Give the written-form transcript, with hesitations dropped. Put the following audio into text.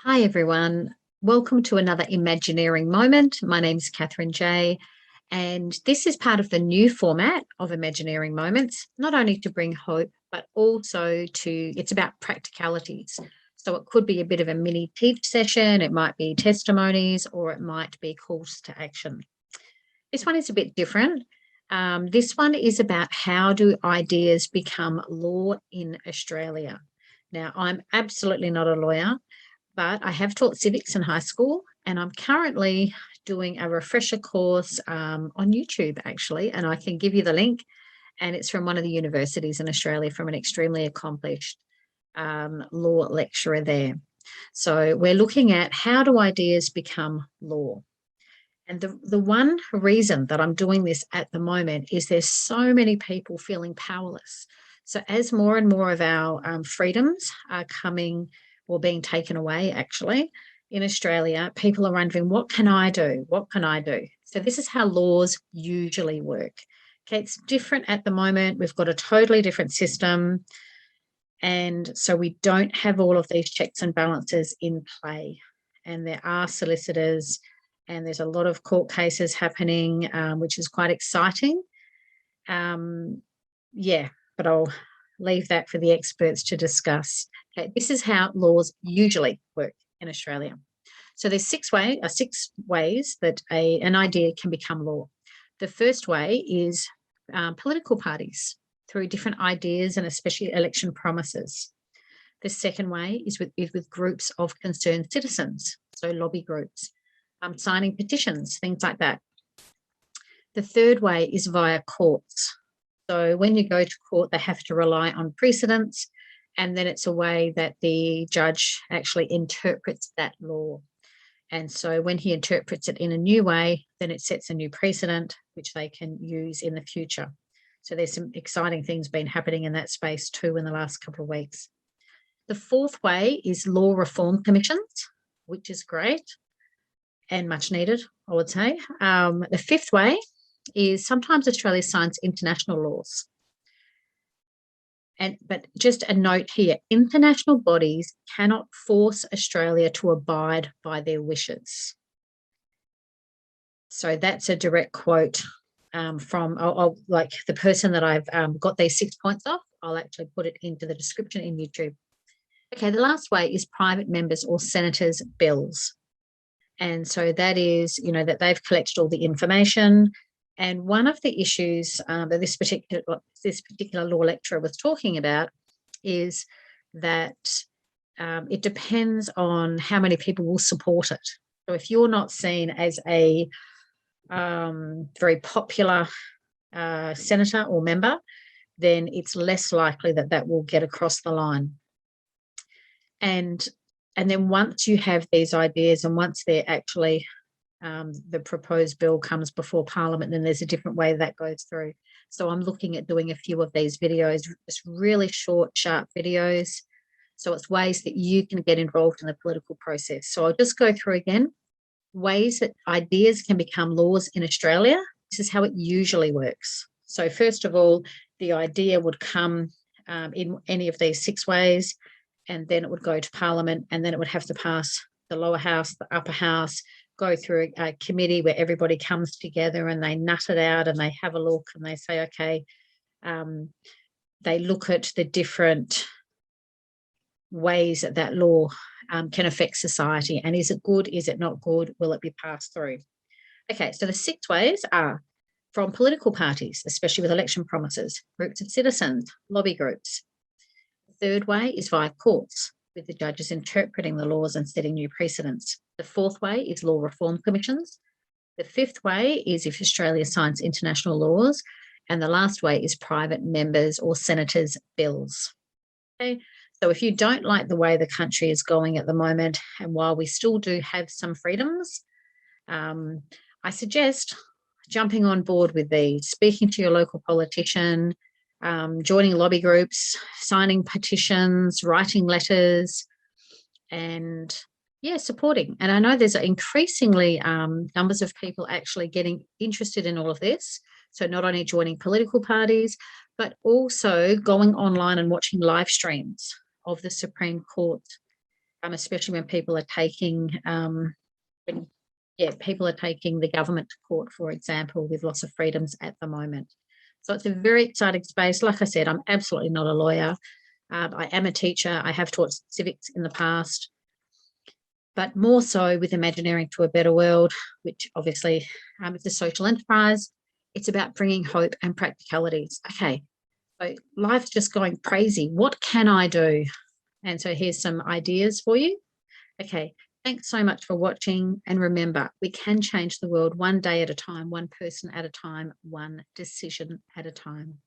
Hi, everyone. Welcome to another Imagineering Moment. My name is Catherine J. And this is part of the new format of Imagineering Moments, not only to bring hope, but also it's about practicalities. So it could be a bit of a mini teach session, it might be testimonies, or it might be calls to action. This one is a bit different. This one is about how do ideas become law in Australia. Now, I'm absolutely not a lawyer, but I have taught civics in high school, and I'm currently doing a refresher course on YouTube, actually, and I can give you the link. And it's from one of the universities in Australia, from an extremely accomplished law lecturer there. So we're looking at how do ideas become law. And the one reason that I'm doing this at the moment is there's so many people feeling powerless. So as more and more of our freedoms are coming or being taken away, actually, in Australia, people are wondering, what can I do? What can I do? So this is how laws usually work. Okay, it's different at the moment. We've got a totally different system. And so we don't have all of these checks and balances in play. And there are solicitors, and there's a lot of court cases happening, which is quite exciting. Yeah, but I'll leave that for the experts to discuss. Okay, this is how laws usually work in Australia. So there's six ways that an idea can become law. The first way is political parties through different ideas and especially election promises. The second way is with groups of concerned citizens, so lobby groups, signing petitions, things like that. The third way is via courts. So when you go to court, they have to rely on precedents, and then it's a way that the judge actually interprets that law. And so when he interprets it in a new way, then it sets a new precedent, which they can use in the future. So there's some exciting things been happening in that space too in the last couple of weeks. The fourth way is law reform commissions, which is great and much needed, I would say. The fifth way is sometimes Australia signs international laws. But just a note here, international bodies cannot force Australia to abide by their wishes. So that's a direct quote from like the person that I've got these 6 points off. I'll actually put it into the description in YouTube. Okay, the last way is private members or senators' bills. And so that is, that they've collected all the information. And one of the issues that this particular law lecturer was talking about is that it depends on how many people will support it. So if you're not seen as a very popular senator or member, then it's less likely that that will get across the line. And then once you have these ideas and once they're actually the proposed bill comes before Parliament, then there's a different way that goes through. So I'm looking at doing a few of these videos, just really short, sharp videos. So it's ways that you can get involved in the political process. So I'll just go through again, ways that ideas can become laws in Australia. This is how it usually works. So first of all, the idea would come in any of these 6 ways, and then it would go to Parliament, and then it would have to pass the lower house, the upper house, go through a committee where everybody comes together and they nut it out and they have a look and they say, okay, they look at the different ways that that law can affect society. And is it good? Is it not good? Will it be passed through? Okay, so the 6 ways are from political parties, especially with election promises, groups of citizens, lobby groups. The third way is via courts, with the judges interpreting the laws and setting new precedents. The fourth way is law reform commissions. The fifth way is if Australia signs international laws. And the last way is private members or senators' bills. Okay, so if you don't like the way the country is going at the moment, and while we still do have some freedoms, I suggest jumping on board with these, speaking to your local politician, joining lobby groups, signing petitions, writing letters, and supporting. And I know there's increasingly numbers of people actually getting interested in all of this. So not only joining political parties, but also going online and watching live streams of the Supreme Court especially when people are taking, people are taking the government to court, for example, with loss of freedoms at the moment. So it's a very exciting space. Like I said, I'm absolutely not a lawyer. I am a teacher. I have taught civics in the past, but more so with Imagineering to a Better World, which obviously it's a social enterprise. It's about bringing hope and practicalities. Okay, so life's just going crazy. What can I do? And so here's some ideas for you. Okay, thanks so much for watching. And remember, we can change the world one day at a time, one person at a time, one decision at a time.